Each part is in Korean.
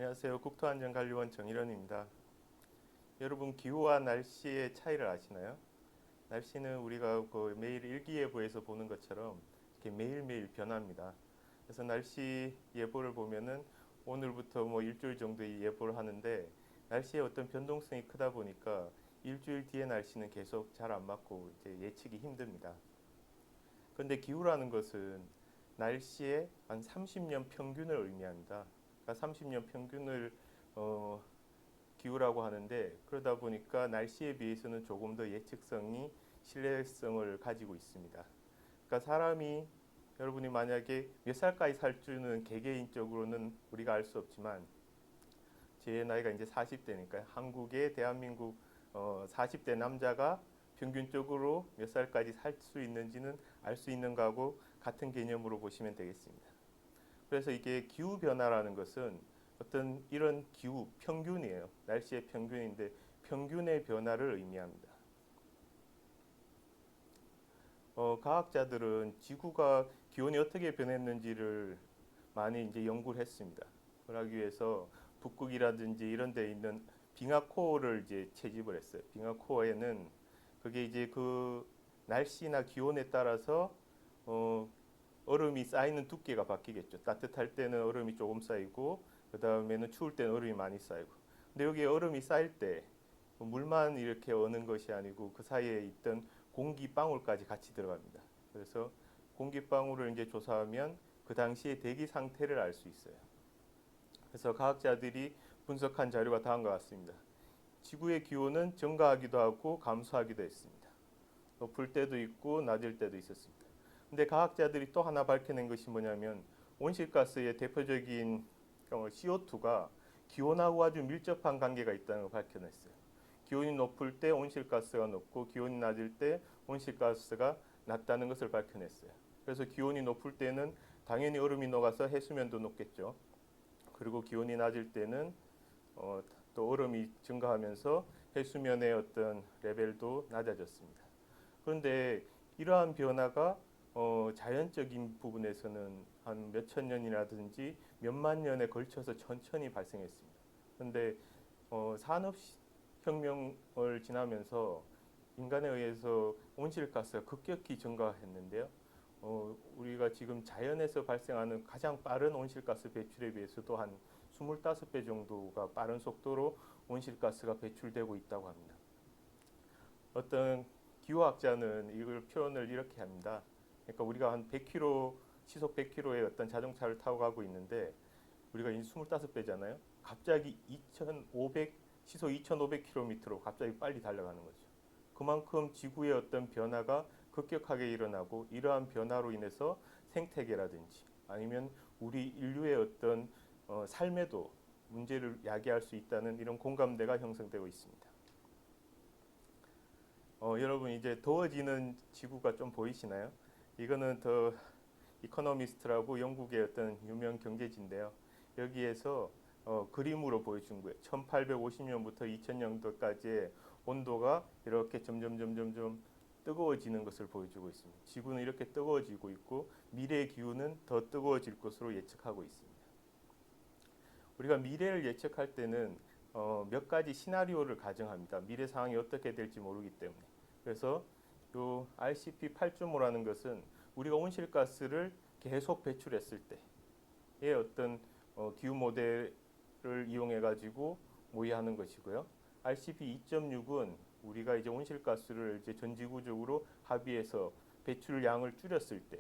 안녕하세요. 국토안전관리원 정일원입니다. 여러분 기후와 날씨의 차이를 아시나요? 날씨는 우리가 그 매일 일기예보에서 보는 것처럼 이렇게 매일매일 변합니다. 그래서 날씨 예보를 보면은 오늘부터 뭐 일주일 정도의 예보를 하는데 날씨의 어떤 변동성이 크다 보니까 일주일 뒤의 날씨는 계속 잘 안 맞고 이제 예측이 힘듭니다. 그런데 기후라는 것은 날씨의 한 30년 평균을 의미합니다. 그러니까 30년 평균을 어, 기후라고 하는데 그러다 보니까 날씨에 비해서는 조금 더 예측성이 신뢰성을 가지고 있습니다. 그러니까 사람이 여러분이 만약에 몇 살까지 살 줄은 개개인적으로는 우리가 알 수 없지만 제 나이가 이제 40대니까 한국의 대한민국 40대 남자가 평균적으로 몇 살까지 살 수 있는지는 알 수 있는 거하고 같은 개념으로 보시면 되겠습니다. 그래서 이게 기후 변화라는 것은 어떤 이런 기후 평균이에요. 날씨의 평균인데 평균의 변화를 의미합니다. 과학자들은 지구가 기온이 어떻게 변했는지를 많이 이제 연구를 했습니다. 그러기 위해서 북극이라든지 이런 데 있는 빙하코어를 이제 채집을 했어요. 빙하코어에는 그게 이제 그 날씨나 기온에 따라서 어, 얼음이 쌓이는 두께가 바뀌겠죠. 따뜻할 때는 얼음이 조금 쌓이고 그 다음에는 추울 때는 얼음이 많이 쌓이고. 근데 여기 얼음이 쌓일 때 물만 이렇게 어는 것이 아니고 그 사이에 있던 공기 방울까지 같이 들어갑니다. 그래서 공기 방울을 이제 조사하면 그 당시의 대기 상태를 알 수 있어요. 그래서 과학자들이 분석한 자료가 다음과 같습니다. 지구의 기온은 증가하기도 하고 감소하기도 했습니다. 높을 때도 있고 낮을 때도 있었습니다. 근데 과학자들이 또 하나 밝혀낸 것이 뭐냐면 온실가스의 대표적인 CO2가 기온하고 아주 밀접한 관계가 있다는 걸 밝혀냈어요. 기온이 높을 때 온실가스가 높고 기온이 낮을 때 온실가스가 낮다는 것을 밝혀냈어요. 그래서 기온이 높을 때는 당연히 얼음이 녹아서 해수면도 높겠죠. 그리고 기온이 낮을 때는 또 얼음이 증가하면서 해수면의 어떤 레벨도 낮아졌습니다. 그런데 이러한 변화가 자연적인 부분에서는 한 몇천 년이라든지 몇만 년에 걸쳐서 천천히 발생했습니다. 그런데 산업혁명을 지나면서 인간에 의해서 온실가스가 급격히 증가했는데요. 우리가 지금 자연에서 발생하는 가장 빠른 온실가스 배출에 비해서도 한 25배 정도가 빠른 속도로 온실가스가 배출되고 있다고 합니다. 어떤 기후학자는 이걸 표현을 이렇게 합니다. 그러니까 우리가 한 100km, 시속 100km의 어떤 자동차를 타고 가고 있는데 우리가 25배잖아요. 갑자기 시속 2500km로 갑자기 빨리 달려가는 거죠. 그만큼 지구의 어떤 변화가 급격하게 일어나고 이러한 변화로 인해서 생태계라든지 아니면 우리 인류의 어떤 삶에도 문제를 야기할 수 있다는 이런 공감대가 형성되고 있습니다. 여러분 이제 더워지는 지구가 좀 보이시나요? 이거는 더 이코노미스트라고 영국의 어떤 유명 경제지인데요. 여기에서 그림으로 보여준 거예요. 1850년부터 2000년도까지의 온도가 이렇게 점점 뜨거워지는 것을 보여주고 있습니다. 지구는 이렇게 뜨거워지고 있고 미래의 기후는 더 뜨거워질 것으로 예측하고 있습니다. 우리가 미래를 예측할 때는 몇 가지 시나리오를 가정합니다. 미래 상황이 어떻게 될지 모르기 때문에. 그래서 요 RCP 8.5라는 것은 우리가 온실가스를 계속 배출했을 때의 어떤 기후 모델을 이용해 가지고 모의하는 것이고요. RCP 2.6은 우리가 이제 온실가스를 이제 전지구적으로 합의해서 배출량을 줄였을 때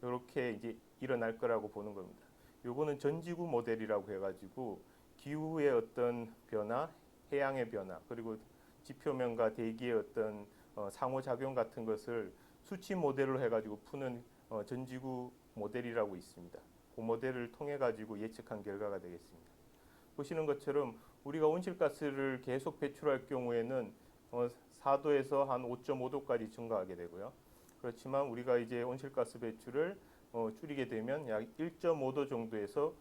이렇게 이제 일어날 거라고 보는 겁니다. 요거는 전지구 모델이라고 해가지고 기후의 어떤 변화, 해양의 변화, 그리고 지표면과 대기의 어떤 상호작용 같은 것을 수치 모델로 해가지고 푸는 전지구 모델이라고 있습니다. 그 모델을 통해 가지고 예측한 결과가 되겠습니다. 보시는 것처럼 우리가 온실가스를 계속 배출할 경우에는 4도에서 한 5.5도까지 증가하게 되고요. 그렇지만 우리가 이제 온실가스 배출을 줄이게 되면 약 1.5도 정도에서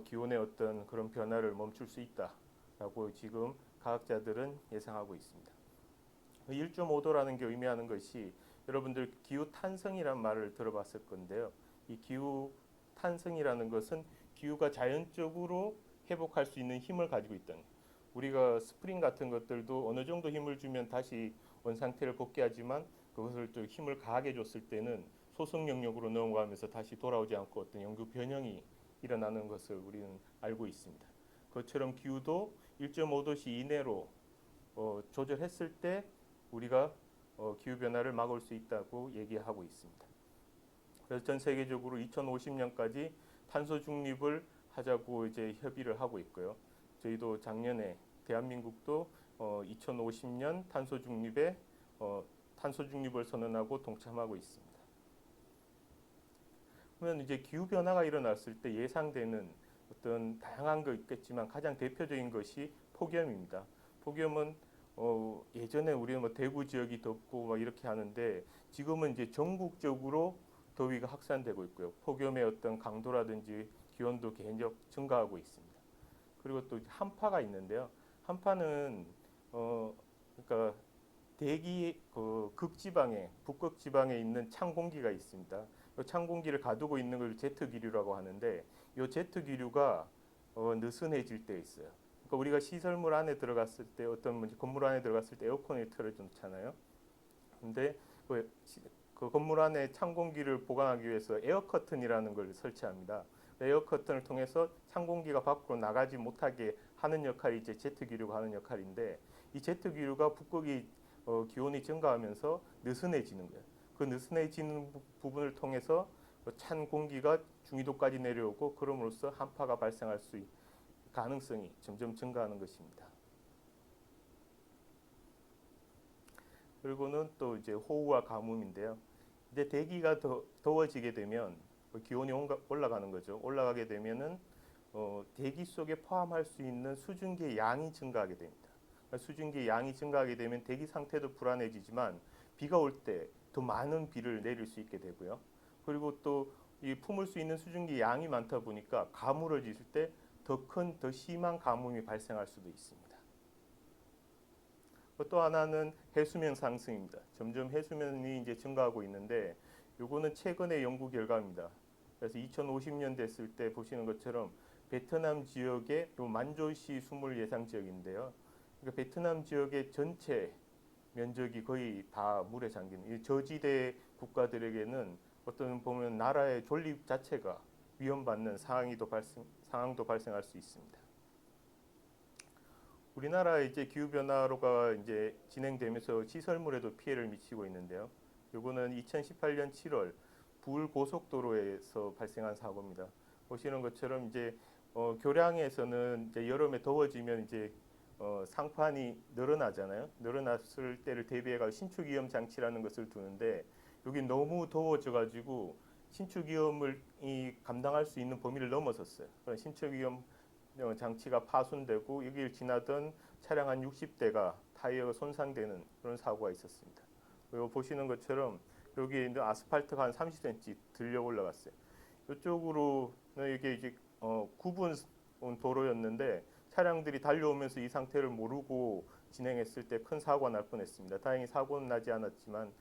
기온의 어떤 그런 변화를 멈출 수 있다라고 지금 과학자들은 예상하고 있습니다. 1.5도라는 게 의미하는 것이 여러분들 기후 탄성이란 말을 들어봤을 건데요. 이 기후 탄성이라는 것은 기후가 자연적으로 회복할 수 있는 힘을 가지고 있다는 거예요. 우리가 스프링 같은 것들도 어느 정도 힘을 주면 다시 원 상태를 복귀하지만 그것을 또 힘을 가하게 줬을 때는 소속 영역으로 넘어가면서 다시 돌아오지 않고 어떤 영구 변형이 일어나는 것을 우리는 알고 있습니다. 그것처럼 기후도 1.5도씨 이내로 조절했을 때 우리가 기후 변화를 막을 수 있다고 얘기하고 있습니다. 그래서 전 세계적으로 2050년까지 탄소 중립을 하자고 이제 협의를 하고 있고요. 저희도 작년에 대한민국도 2050년 탄소 중립을 선언하고 동참하고 있습니다. 그러면 이제 기후 변화가 일어났을 때 예상되는 어떤 다양한 거 있겠지만 가장 대표적인 것이 폭염입니다. 폭염은 예전에 우리는 뭐 대구 지역이 덥고 막 이렇게 하는데 지금은 이제 전국적으로 더위가 확산되고 있고요. 폭염의 어떤 강도라든지 기온도 계속 증가하고 있습니다. 그리고 또 한파가 있는데요. 한파는 그러니까 대기 극지방에 북극 지방에 있는 찬 공기가 있습니다. 찬 공기를 가두고 있는 걸 제트 기류라고 하는데 이 제트 기류가 느슨해질 때 있어요. 그러니까 우리가 시설물 안에 들어갔을 때 어떤 건물 안에 들어갔을 때 에어컨을 틀어놓잖아요. 근데 그 건물 안에 찬 공기를 보관하기 위해서 에어 커튼이라는 걸 설치합니다. 에어 커튼을 통해서 찬 공기가 밖으로 나가지 못하게 하는 역할이 이제 제트 기류가 하는 역할인데 이 제트 기류가 북극이 기온이 증가하면서 느슨해지는 거예요. 그 느슨해지는 부분을 통해서 찬 공기가 중위도까지 내려오고 그럼으로써 한파가 발생할 수 있는 가능성이 점점 증가하는 것입니다. 그리고는 또 이제 호우와 가뭄인데요. 이제 대기가 더워지게 되면 기온이 올라가는 거죠. 올라가게 되면은 대기 속에 포함할 수 있는 수증기의 양이 증가하게 됩니다. 수증기의 양이 증가하게 되면 대기 상태도 불안해지지만 비가 올 때 더 많은 비를 내릴 수 있게 되고요. 그리고 또 이 품을 수 있는 수증기 양이 많다 보니까 가물을 지을 때 더 큰, 더 심한 가뭄이 발생할 수도 있습니다. 또 하나는 해수면 상승입니다. 점점 해수면이 이제 증가하고 있는데 요거는 최근의 연구 결과입니다. 그래서 2050년 됐을 때 보시는 것처럼 베트남 지역의 요 만조시 수물 예상 지역인데요. 그러니까 베트남 지역의 전체 면적이 거의 다 물에 잠기는 이 저지대 국가들에게는 어떤 보면 나라의 존립 자체가 위험받는 상황도 발생할 수 있습니다. 우리나라의 이제 기후 변화로가 이제 진행되면서 시설물에도 피해를 미치고 있는데요. 요거는 2018년 7월 부울 고속도로에서 발생한 사고입니다. 보시는 것처럼 이제 교량에서는 이제 여름에 더워지면 이제 상판이 늘어나잖아요. 늘어났을 때를 대비해가 신축위험 장치라는 것을 두는데 여기 너무 더워져가지고 신축위험을 감당할 수 있는 범위를 넘어섰어요. 그런 신축위험 장치가 파손되고 여기를 지나던 차량 한 60대가 타이어가 손상되는 그런 사고가 있었습니다. 그리고 보시는 것처럼 여기 있는 아스팔트가 한 30cm 들려 올라갔어요. 이쪽으로 이게 이제 구분 도로였는데 차량들이 달려오면서 이 상태를 모르고 진행했을 때 큰 사고가 날 뻔했습니다. 다행히 사고는 나지 않았지만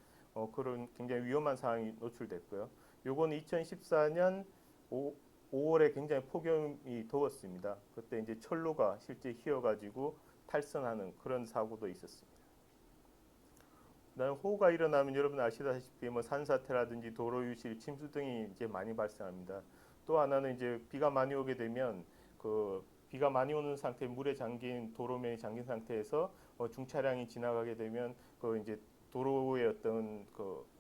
그런 굉장히 위험한 상황이 노출됐고요. 요건 2014년 5월에 굉장히 폭염이 더웠습니다. 그때 이제 철로가 실제 휘어가지고 탈선하는 그런 사고도 있었습니다. 그다음 호우가 일어나면 여러분 아시다시피 뭐 산사태라든지 도로 유실, 침수 등이 이제 많이 발생합니다. 또 하나는 이제 비가 많이 오게 되면 비가 많이 오는 상태, 물에 잠긴 도로면이 잠긴 상태에서 중차량이 지나가게 되면 이제 도로의 어떤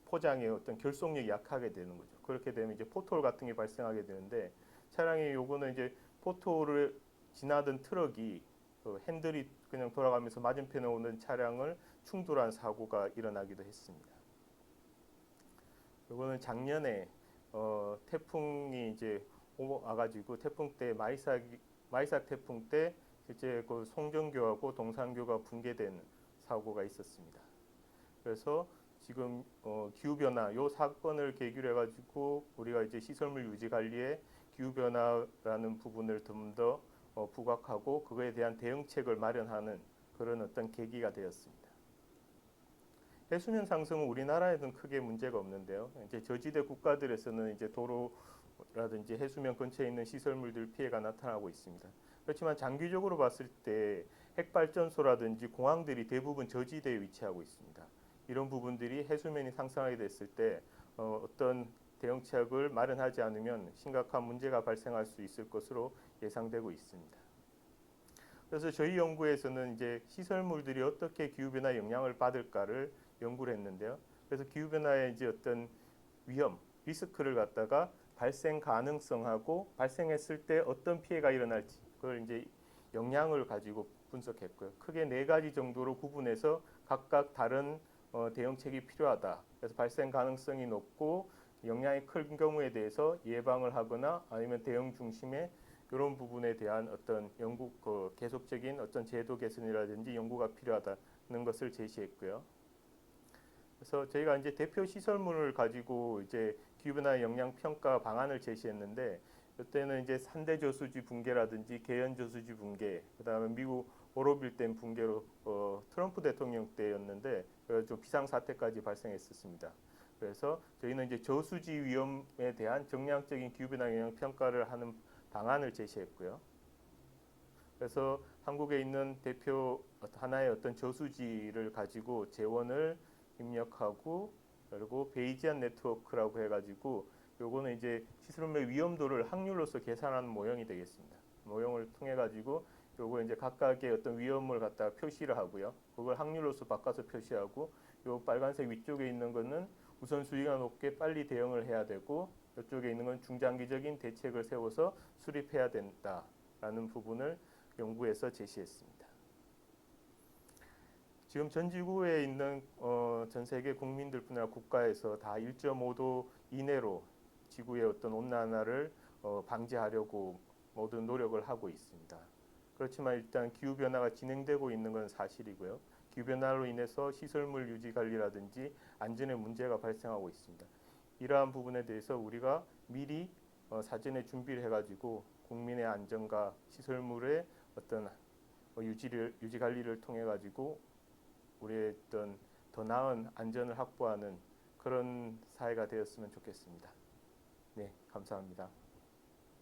포장의 어떤 결속력이 약하게 되는 거죠. 그렇게 되면 이제 포토홀 같은 게 발생하게 되는데 차량이 요거는 이제 포토홀을 지나던 트럭이 핸들이 그냥 돌아가면서 맞은편에 오는 차량을 충돌한 사고가 일어나기도 했습니다. 요거는 작년에 태풍이 이제 와가지고 태풍 때 마이삭 태풍 때 실제 그 송정교하고 동산교가 붕괴된 사고가 있었습니다. 그래서 지금 기후 변화 요 사건을 계기로 해가지고 우리가 이제 시설물 유지 관리에 기후 변화라는 부분을 좀 더 부각하고 그거에 대한 대응책을 마련하는 그런 어떤 계기가 되었습니다. 해수면 상승은 우리나라에는 크게 문제가 없는데요. 이제 저지대 국가들에서는 이제 도로라든지 해수면 근처에 있는 시설물들 피해가 나타나고 있습니다. 그렇지만 장기적으로 봤을 때 핵발전소라든지 공항들이 대부분 저지대에 위치하고 있습니다. 이런 부분들이 해수면이 상승하게 됐을 때 어떤 대응책을 마련하지 않으면 심각한 문제가 발생할 수 있을 것으로 예상되고 있습니다. 그래서 저희 연구에서는 이제 시설물들이 어떻게 기후변화의 영향을 받을까를 연구를 했는데요. 그래서 기후변화의 이제 어떤 위험, 리스크를 갖다가 발생 가능성하고 발생했을 때 어떤 피해가 일어날지 그걸 이제 영향을 가지고 분석했고요. 크게 네 가지 정도로 구분해서 각각 다른 대응책이 필요하다. 그래서 발생 가능성이 높고 영향이 큰 경우에 대해서 예방을 하거나 아니면 대응 중심의 이런 부분에 대한 어떤 연구 계속적인 어떤 제도 개선이라든지 연구가 필요하다는 것을 제시했고요. 그래서 저희가 이제 대표 시설물을 가지고 이제 기후변화 영향 평가 방안을 제시했는데 이때는 이제 산대 저수지 붕괴라든지 계연 저수지 붕괴, 그다음에 미국 오로빌 댐 붕괴로 트럼프 대통령 때였는데 좀 비상 사태까지 발생했었습니다. 그래서 저희는 이제 저수지 위험에 대한 정량적인 기후변화 영향 평가를 하는 방안을 제시했고요. 그래서 한국에 있는 대표 하나의 어떤 저수지를 가지고 재원을 입력하고 그리고 베이지안 네트워크라고 해가지고 요거는 이제 시스템의 위험도를 확률로서 계산하는 모형이 되겠습니다. 모형을 통해 가지고 요거 이제 각각의 어떤 위험을 갖다가 표시를 하고요. 그걸 확률로서 바꿔서 표시하고 요 빨간색 위쪽에 있는 거는 우선 수위가 높게 빨리 대응을 해야 되고 이쪽에 있는 건 중장기적인 대책을 세워서 수립해야 된다라는 부분을 연구에서 제시했습니다. 지금 전 지구에 있는 전 세계 국민들뿐 아니라 국가에서 다 1.5도 이내로 지구의 어떤 온난화를 방지하려고 모든 노력을 하고 있습니다. 그렇지만 일단 기후 변화가 진행되고 있는 건 사실이고요. 기후 변화로 인해서 시설물 유지 관리라든지 안전에 문제가 발생하고 있습니다. 이러한 부분에 대해서 우리가 미리 사전에 준비를 해가지고 국민의 안전과 시설물의 어떤 유지 관리를 통해 가지고 우리의 어떤 더 나은 안전을 확보하는 그런 사회가 되었으면 좋겠습니다. 네, 감사합니다.